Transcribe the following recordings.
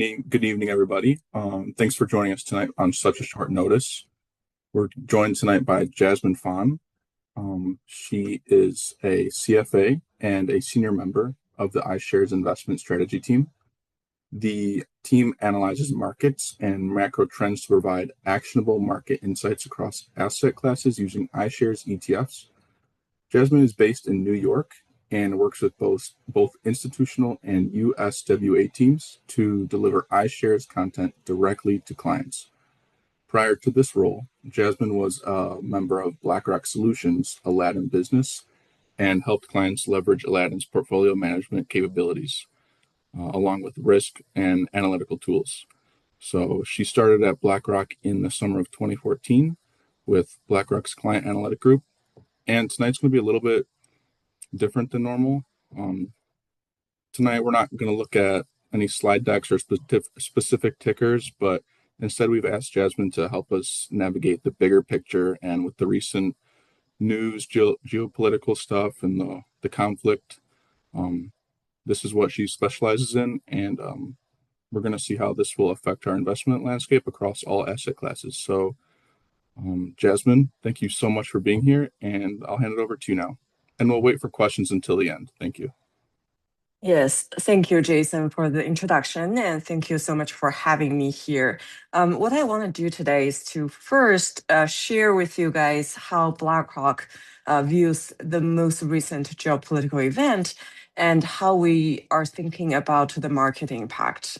Good evening, everybody. Thanks for joining us tonight on such a short notice. We're joined tonight by Jasmine Fawn. She is a CFA and a senior member of the iShares investment strategy team. The team analyzes markets and macro trends to provide actionable market insights across asset classes using iShares ETFs. Jasmine is based in New York and works with both institutional and USWA teams to deliver iShares content directly to clients. Prior to this role, Jasmine was a member of BlackRock Solutions, Aladdin business, and helped clients leverage Aladdin's portfolio management capabilities, along with risk and analytical tools. So she started at BlackRock in the summer of 2014 with BlackRock's client analytic group. And tonight's going to be a little bit different than normal. Um, Tonight, we're not going to look at any slide decks or specific tickers, but instead, we've asked Jasmine to help us navigate the bigger picture. And with the recent news, geopolitical stuff, and the conflict, um, this is what she specializes in. And we're going to see how this will affect our investment landscape across all asset classes. So, Jasmine, thank you so much for being here, and I'll hand it over to you now. And we'll wait for questions until the end. Thank you. Yes, thank you, Jason, for the introduction, and thank you so much for having me here. What I want to do today is to first share with you guys how BlackRock views the most recent geopolitical event and how we are thinking about the market impact,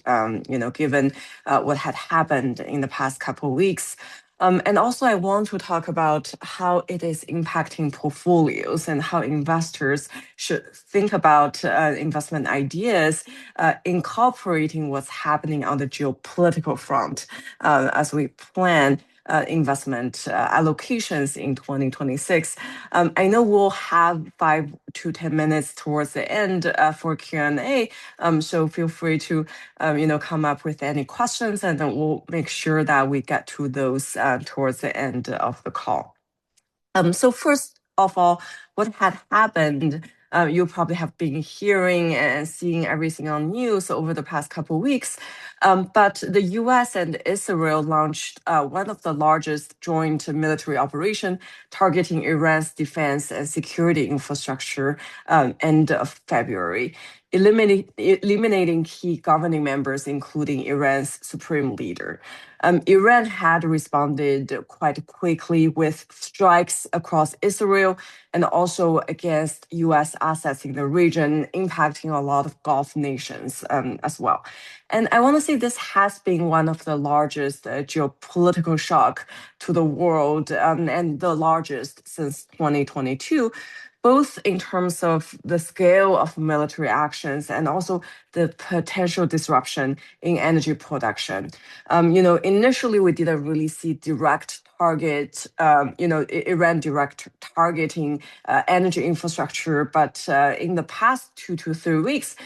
given what had happened in the past couple of weeks. And also, I want to talk about how it is impacting portfolios and how investors should think about investment ideas, incorporating what's happening on the geopolitical front as we plan investment allocations in 2026. I know we'll have 5 to 10 minutes towards the end for Q&A, so feel free to come up with any questions, and then we'll make sure that we get to those towards the end of the call. So first of all, what had happened, you probably have been hearing and seeing everything on news over the past couple of weeks. But the US and Israel launched one of the largest joint military operation targeting Iran's defense and security infrastructure end of February, eliminating key governing members, including Iran's supreme leader. Iran had responded quite quickly with strikes across Israel and also against US assets in the region, impacting a lot of Gulf nations as well. And I want to say this has been one of the largest geopolitical shock to the world and the largest since 2022, both in terms of the scale of military actions and also the potential disruption in energy production. Initially we didn't really see direct target, Iran direct targeting energy infrastructure, but in the past 2 to 3 weeks,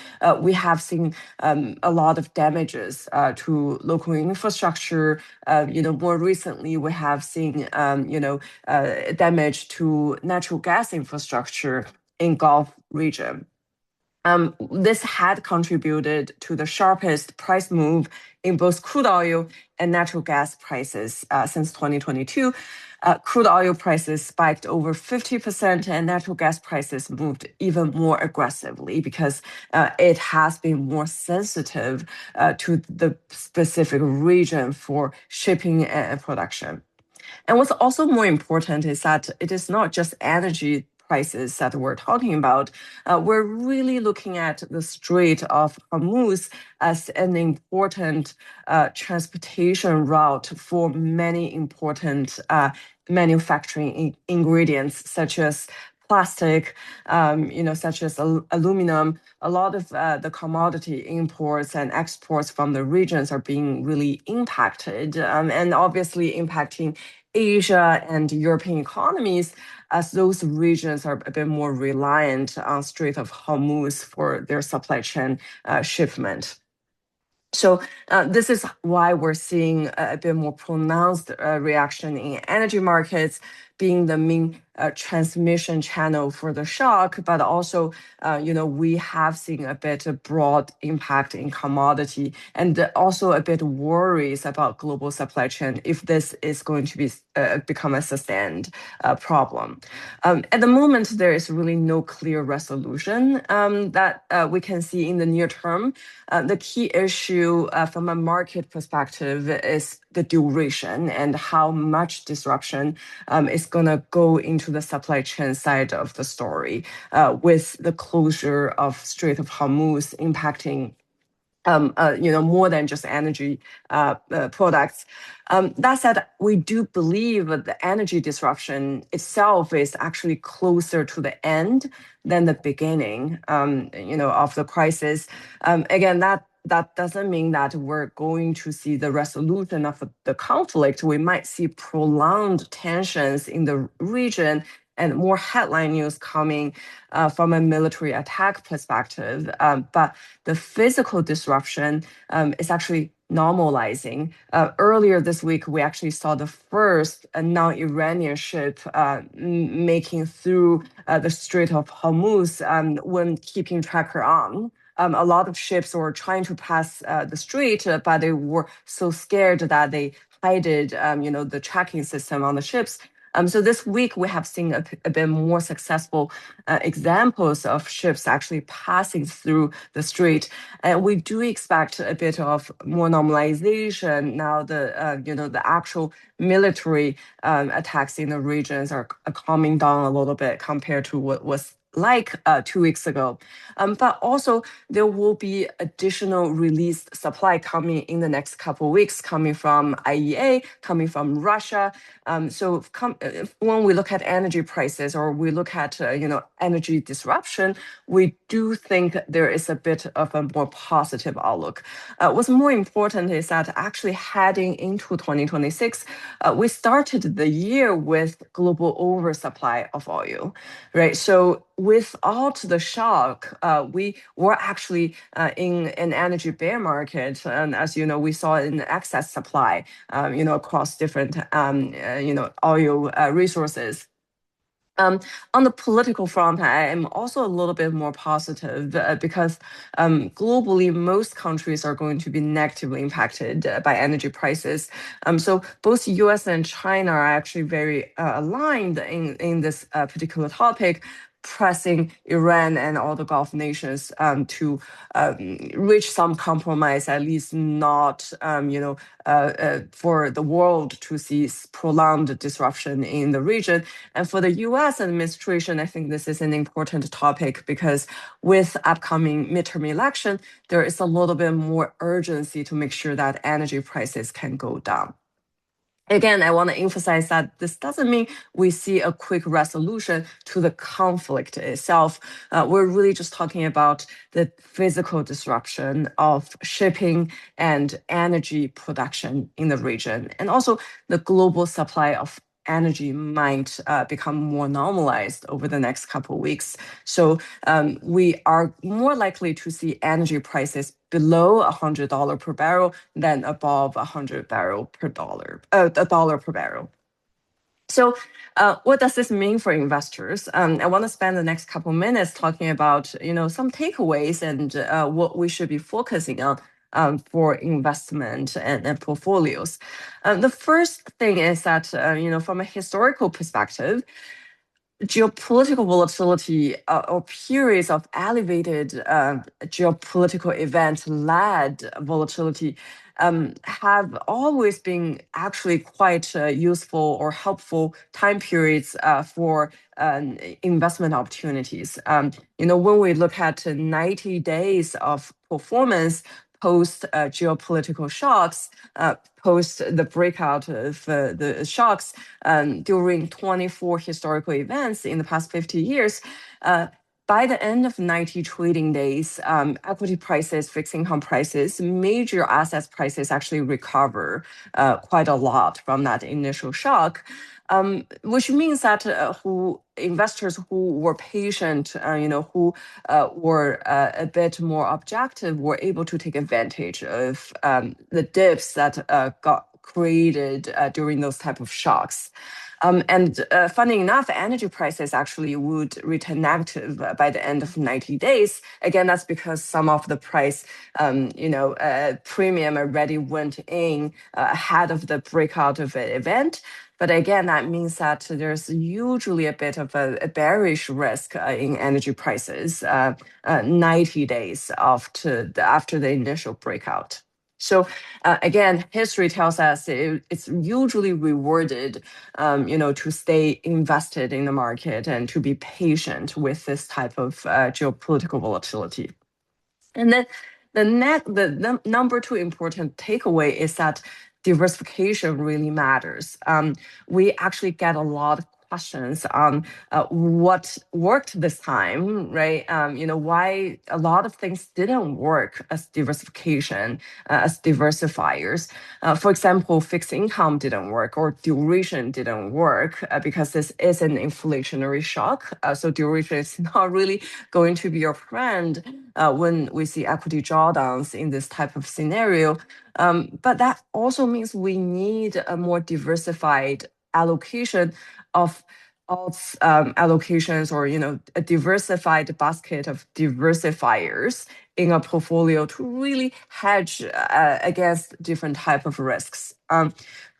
we have seen a lot of damages to local infrastructure. More recently, we have seen, damage to natural gas infrastructure in Gulf region. This had contributed to the sharpest price move in both crude oil and natural gas prices since 2022. Crude oil prices spiked over 50%, and natural gas prices moved even more aggressively because it has been more sensitive to the specific region for shipping and production. And what's also more important is that it is not just energy prices that we're talking about. We're really looking at the Strait of Hormuz as an important transportation route for many important manufacturing ingredients, such as plastic, such as aluminum. A lot of the commodity imports and exports from the regions are being really impacted, and obviously impacting Asia and European economies, as those regions are a bit more reliant on Strait of Hormuz for their supply chain shipment. So this is why we're seeing a bit more pronounced reaction in energy markets, being the main transmission channel for the shock, but also, we have seen a bit of broad impact in commodity and also a bit worries about global supply chain if this is going to be become a sustained problem. At the moment, there is really no clear resolution that we can see in the near term. The key issue from a market perspective is the duration and how much disruption is going to go into the supply chain side of the story, with the closure of Strait of Hormuz impacting more than just energy products. That said, we do believe that the energy disruption itself is actually closer to the end than the beginning, of the crisis. Again, that doesn't mean that we're going to see the resolution of the conflict. We might see prolonged tensions in the region and more headline news coming from a military attack perspective. But the physical disruption is actually normalizing. Earlier this week, we actually saw the first non-Iranian ship making through the Strait of Hormuz when keeping tracker on. A lot of ships were trying to pass the strait, but they were so scared that they hided, the tracking system on the ships. So this week we have seen a bit more successful examples of ships actually passing through the strait, and we do expect a bit of more normalization now. The actual military attacks in the regions are calming down a little bit compared to what was like 2 weeks ago. But also there will be additional released supply coming in the next couple of weeks, coming from IEA, coming from Russia. When we look at energy prices or we look at energy disruption, we do think there is a bit of a more positive outlook. What's more important is that actually heading into 2026, we started the year with global oversupply of oil, right? So without the shock, we were actually in an energy bear market, and as you know, we saw an excess supply, across different, oil resources. On the political front, I am also a little bit more positive because globally, most countries are going to be negatively impacted by energy prices. So both US and China are actually very aligned in this particular topic, pressing Iran and all the Gulf nations to reach some compromise, at least not, for the world to see prolonged disruption in the region. And for the US administration, I think this is an important topic because with upcoming midterm election, there is a little bit more urgency to make sure that energy prices can go down. Again, I want to emphasize that this doesn't mean we see a quick resolution to the conflict itself. We're really just talking about the physical disruption of shipping and energy production in the region. And also the global supply of energy might become more normalized over the next couple of weeks. So we are more likely to see energy prices below $100 per barrel than above $100 per barrel. So what does this mean for investors? I want to spend the next couple minutes talking about some takeaways and what we should be focusing on for investment and portfolios. The first thing is that from a historical perspective, geopolitical volatility or periods of elevated geopolitical event-led volatility have always been actually quite useful or helpful time periods for investment opportunities. When we look at 90 days of performance post geopolitical shocks, post the breakout of the shocks during 24 historical events in the past 50 years, by the end of 90 trading days, equity prices, fixed income prices, major assets prices actually recover quite a lot from that initial shock. Which means that investors who were patient, who were a bit more objective, were able to take advantage of the dips that got created during those type of shocks. And funny enough, energy prices actually would return negative by the end of 90 days. Again, that's because some of the price, premium already went in ahead of the breakout of an event. But again, that means that there's usually a bit of a bearish risk in energy prices 90 days after the initial breakout. So again, history tells us it's usually rewarded, to stay invested in the market and to be patient with this type of geopolitical volatility. And then the number two important takeaway is that diversification really matters. We actually get a lot of questions on what worked this time, right? Why a lot of things didn't work as diversification, as diversifiers. For example, fixed income didn't work or duration didn't work because this is an inflationary shock. So duration is not really going to be your friend when we see equity drawdowns in this type of scenario. But that also means we need a more diversified allocation of alts allocations, or a diversified basket of diversifiers in a portfolio to really hedge against different type of risks.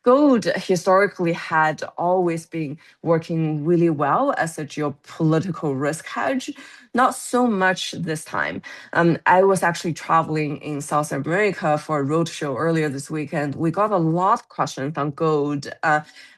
Gold historically had always been working really well as a geopolitical risk hedge, not so much this time. I was actually traveling in South America for a roadshow earlier this week, and we got a lot of questions on gold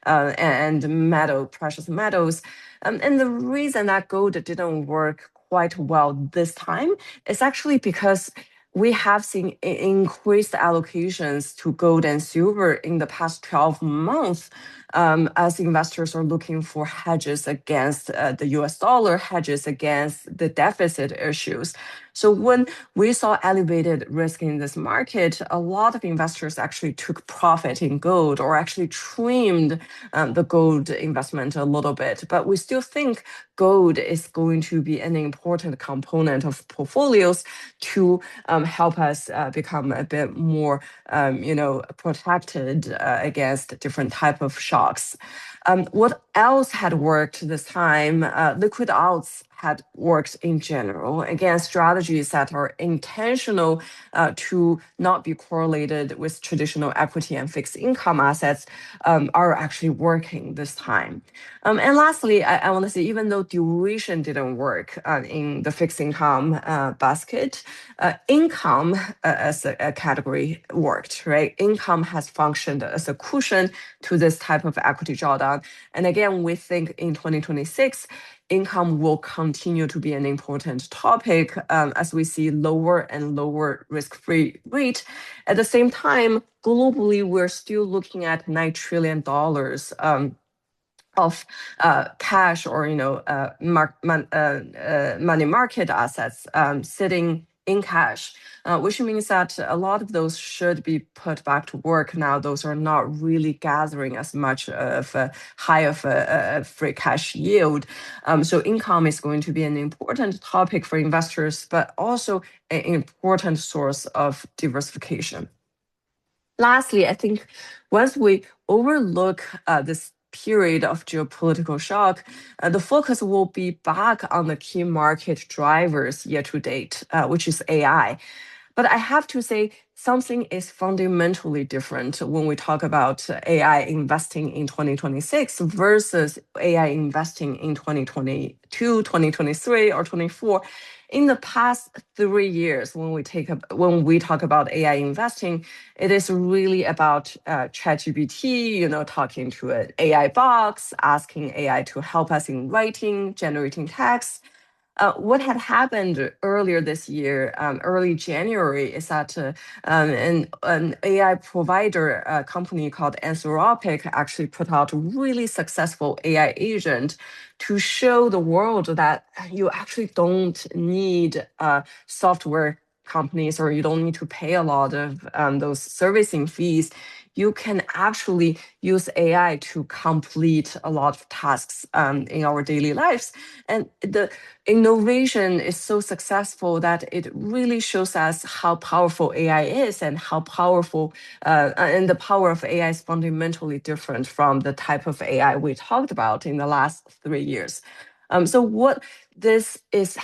and precious metals. And the reason that gold didn't work quite well this time is actually because we have seen increased allocations to gold and silver in the past 12 months as investors are looking for hedges against the US dollar, hedges against the deficit issues. So when we saw elevated risk in this market, a lot of investors actually took profit in gold or actually trimmed the gold investment a little bit. But we still think gold is going to be an important component of portfolios to help us become a bit more, protected against different type of shocks. What else had worked this time? Liquid alts had worked in general. Again, strategies that are intentional to not be correlated with traditional equity and fixed income assets are actually working this time. And lastly, I want to say, even though duration didn't work in the fixed income basket, income as a category worked, right? Income has functioned as a cushion to this type of equity drawdown. And again, we think in 2026, income will continue to be an important topic as we see lower and lower risk-free rate. At the same time, globally, we're still looking at $9 trillion of cash or money market assets sitting in cash, which means that a lot of those should be put back to work now. Those are not really gathering as much of a high of a free cash yield. So income is going to be an important topic for investors, but also an important source of diversification. Lastly, I think once we overlook this period of geopolitical shock, the focus will be back on the key market drivers year to date, which is AI. But I have to say, something is fundamentally different when we talk about AI investing in 2026 versus AI investing in 2022, 2023, or 24. In the past 3 years, when we talk about AI investing, it is really about ChatGPT, talking to an AI box, asking AI to help us in writing, generating text. What had happened earlier this year, early January, is that an AI provider company called Anthropic actually put out a really successful AI agent to show the world that you actually don't need software companies, or you don't need to pay a lot of those servicing fees. you can actually use AI to complete a lot of tasks in our daily lives. And the innovation is so successful that it really shows us how powerful AI is and how powerful and the power of AI is fundamentally different from the type of AI we talked about in the last 3 years. So what this is,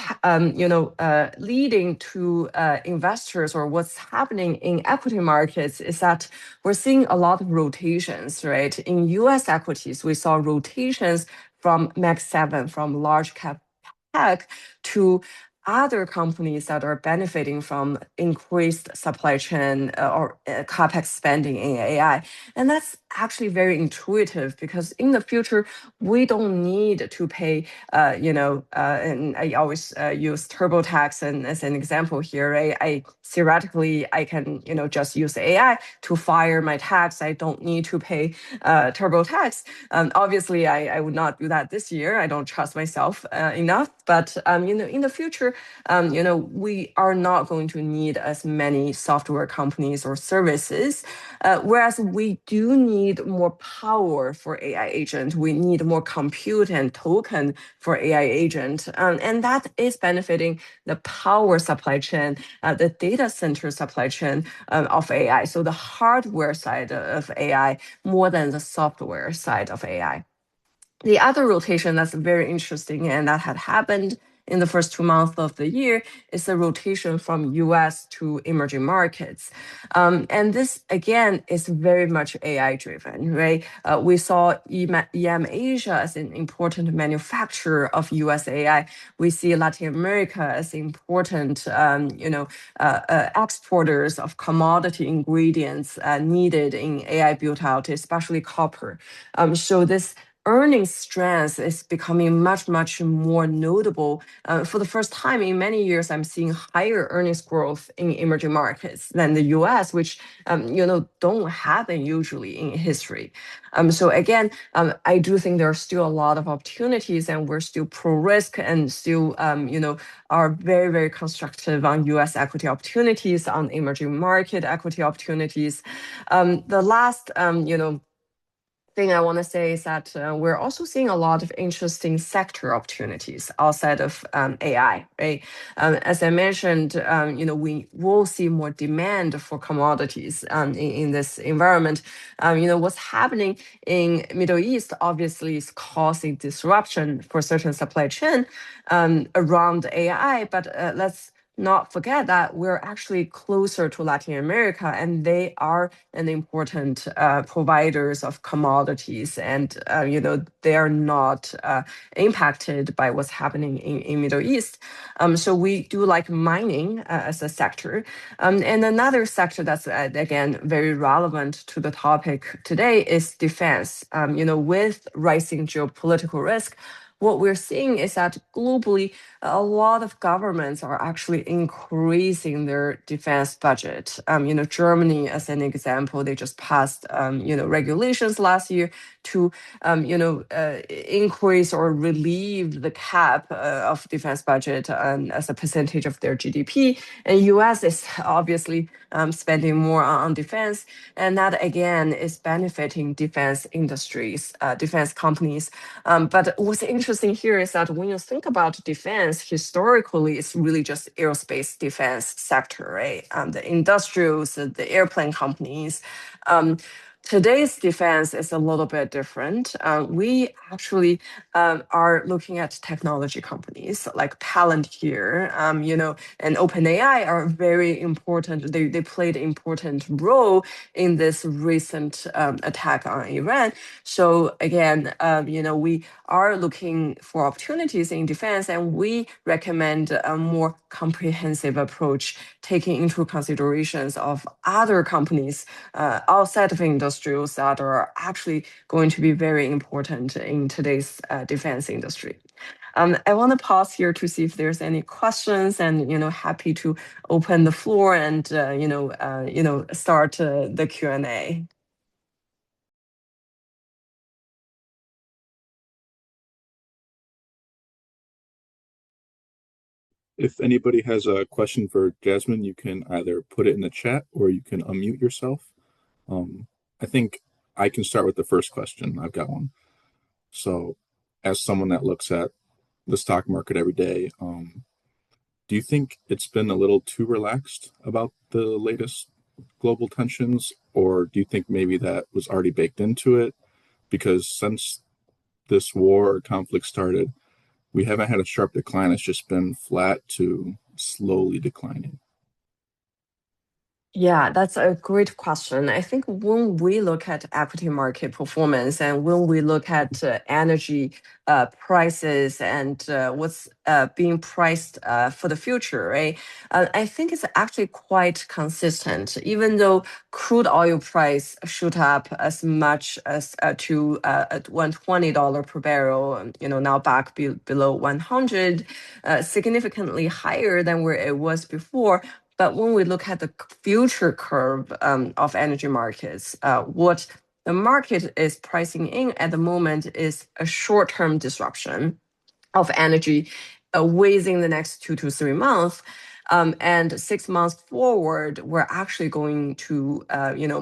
leading to investors, or what's happening in equity markets, is that we're seeing a lot of rotations, right? In U.S. equities, we saw rotations from Mag 7, from large cap tech, to other companies that are benefiting from increased supply chain or capex spending in AI. And that's actually very intuitive, because in the future, we don't need to pay, and I always use TurboTax as an example here, right? Theoretically, I can, just use AI to file my tax. I don't need to pay TurboTax. Obviously, I would not do that this year. I don't trust myself enough. But in the future, we are not going to need as many software companies or services. Whereas we do need more power for AI agent. We need more compute and token for AI agent, and that is benefiting the power supply chain, the data center supply chain of AI. So the hardware side of AI more than the software side of AI. The other rotation that's very interesting and that had happened in the first 2 months of the year is the rotation from US to emerging markets. And this, again, is very much AI driven, right? We saw EM Asia as an important manufacturer of US AI. We see Latin America as important, exporters of commodity ingredients needed in AI build out, especially copper. So this earnings strength is becoming much, much more notable. For the first time in many years, I'm seeing higher earnings growth in emerging markets than the US, which, don't happen usually in history. So again, I do think there are still a lot of opportunities, and we're still pro-risk and still, are very, very constructive on US equity opportunities, on emerging market equity opportunities. The last, thing I want to say is that we're also seeing a lot of interesting sector opportunities outside of AI, right? As I mentioned, we will see more demand for commodities in this environment. What's happening in Middle East obviously is causing disruption for certain supply chain around AI, but let's not forget that we're actually closer to Latin America, and they are an important providers of commodities, and they are not impacted by what's happening in Middle East. So we do like mining as a sector, and another sector that's again very relevant to the topic today is defense. With rising geopolitical risk, what we're seeing is that globally, a lot of governments are actually increasing their defense budget. Germany, as an example, they just passed, regulations last year to, increase or relieve the cap of defense budget as a percentage of their GDP. And U.S. is obviously spending more on defense, and that again is benefiting defense industries, defense companies. But what's interesting here is that when you think about defense, historically, it's really just aerospace defense sector, right? The industrials, the airplane companies. Today's defense is a little bit different. We actually are looking at technology companies like Palantir, and OpenAI are very important. They played an important role in this recent attack on Iran. So again, we are looking for opportunities in defense, and we recommend a more comprehensive approach, taking into considerations of other companies outside of industrials that are actually going to be very important in today's defense industry. I want to pause here to see if there's any questions, and happy to open the floor and start the Q&A. If anybody has a question for Jasmine, you can either put it in the chat or you can unmute yourself. Um, I think I can start with the first question. I've got one. So, as someone that looks at the stock market every day, do you think it's been a little too relaxed about the latest global tensions, or do you think maybe that was already baked into it? Because since this war or conflict started, we haven't had a sharp decline. It's just been flat to slowly declining. Yeah, that's a great question. I think when we look at equity market performance and when we look at energy prices and what's being priced for the future, right? I think it's actually quite consistent, even though crude oil price shoot up as much as to $120 per barrel, now back below 100, significantly higher than where it was before. But when we look at the future curve of energy markets, what the market is pricing in at the moment is a short-term disruption of energy within the next 2 to 3 months. And 6 months forward, we're actually going to,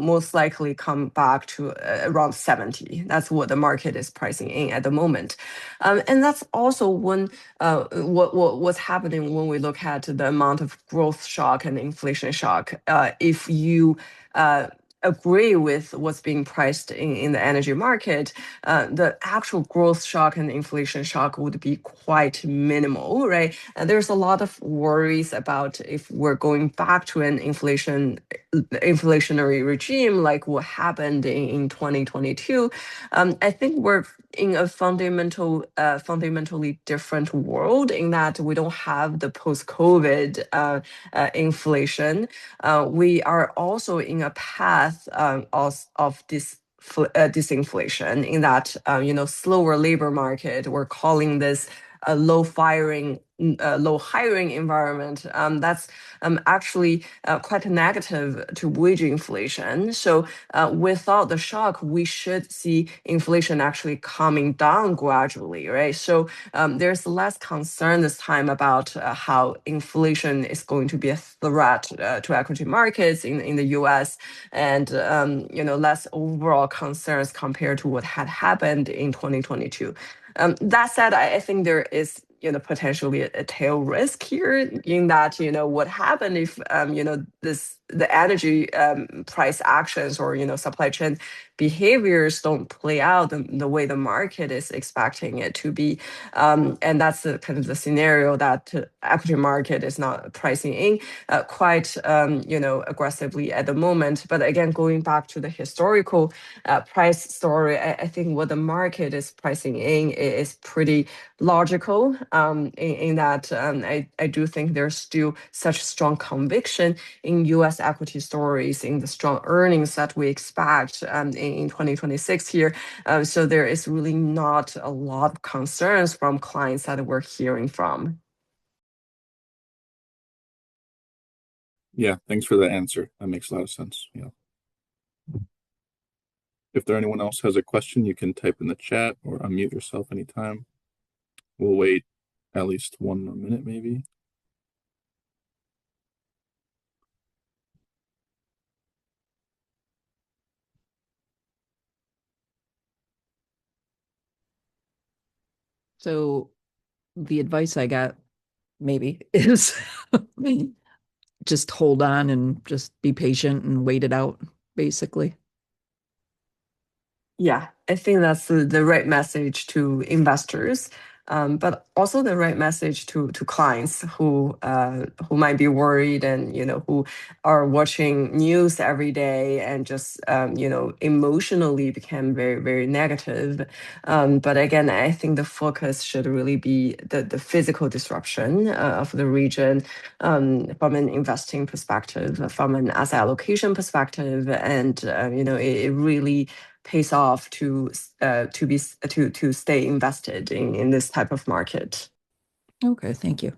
most likely come back to around 70. That's what the market is pricing in at the moment. And that's also what's happening when we look at the amount of growth shock and inflation shock. If you agree with what's being priced in the energy market, the actual growth shock and inflation shock would be quite minimal, right? And there's a lot of worries about if we're going back to an inflationary regime like what happened in 2022. I think we're in a fundamentally different world in that we don't have the post-COVID inflation. We are also in a path of this disinflation in that slower labor market. We're calling this a low hiring environment. That's actually quite negative to wage inflation. So without the shock, we should see inflation actually coming down gradually, right? So there's less concern this time about how inflation is going to be a threat to equity markets in the U.S. and less overall concerns compared to what had happened in 2022. That said, I think there is potentially a tail risk here in that what happened if the energy price actions or supply chain behaviors don't play out the way the market is expecting it to be, and that's the kind of the scenario that equity market is not pricing in quite aggressively at the moment. But again, going back to the historical price story, I think what the market is pricing in is pretty logical in that I do think there's still such strong conviction in U.S. equity stories, in the strong earnings that we expect in 2026 here. So there is really not a lot of concerns from clients that we're hearing from. Yeah, thanks for that answer. That makes a lot of sense. Yeah. If there anyone else has a question, you can type in the chat or unmute yourself anytime. We'll wait at least 1 more minute, maybe. So the advice I got maybe is just hold on and just be patient and wait it out, basically. Yeah, I think that's the right message to investors, but also the right message to clients who might be worried and who are watching news every day and just emotionally become very very negative. But again, I think the focus should really be the physical disruption of the region from an investing perspective, from an asset allocation perspective, and it really pays off to stay invested in this type of market. Okay, thank you.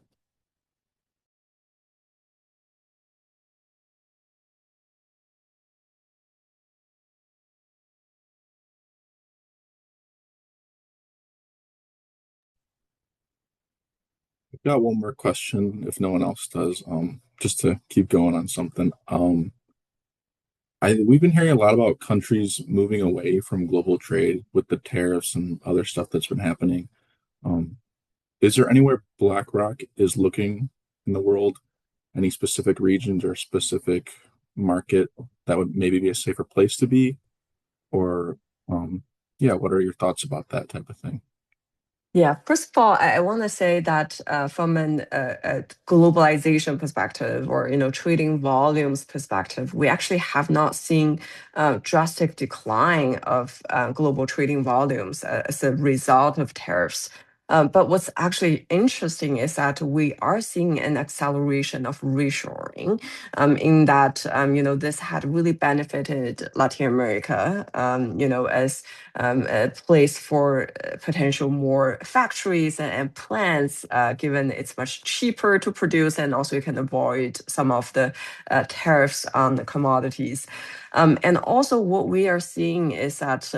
I've got one more question if no one else does. Just to keep going on something. we've been hearing a lot about countries moving away from global trade with the tariffs and other stuff that's been happening. Um, is there anywhere BlackRock is looking in the world? Any specific regions or specific market that would maybe be a safer place to be? Or, yeah, what are your thoughts about that type of thing? Yeah, first of all, I want to say that from a globalization perspective or trading volumes perspective, we actually have not seen drastic decline of global trading volumes as a result of tariffs. But what's actually interesting is that we are seeing an acceleration of reshoring, in that this had really benefited Latin America, as a place for potential more factories and plants, given it's much cheaper to produce, and also you can avoid some of the tariffs on the commodities. And also, what we are seeing is that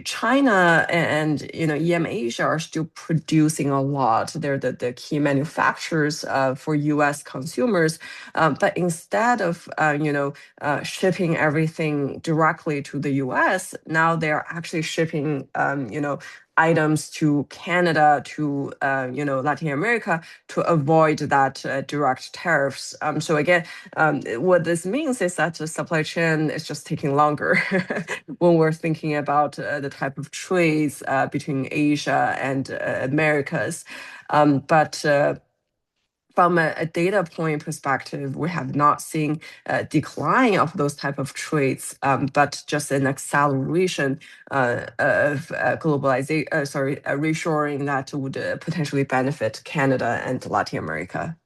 China and EM Asia are still producing a lot. They're the key manufacturers for U.S. consumers, but instead of shipping everything directly to the U.S., now they're actually shipping items to Canada, to Latin America, to avoid that direct tariffs. So again, what this means is that the supply chain is just taking longer when we're thinking about the type of trades between Asia and Americas. But from a data point perspective, we have not seen a decline of those type of trades, but just an acceleration of reshoring that would potentially benefit Canada and Latin America.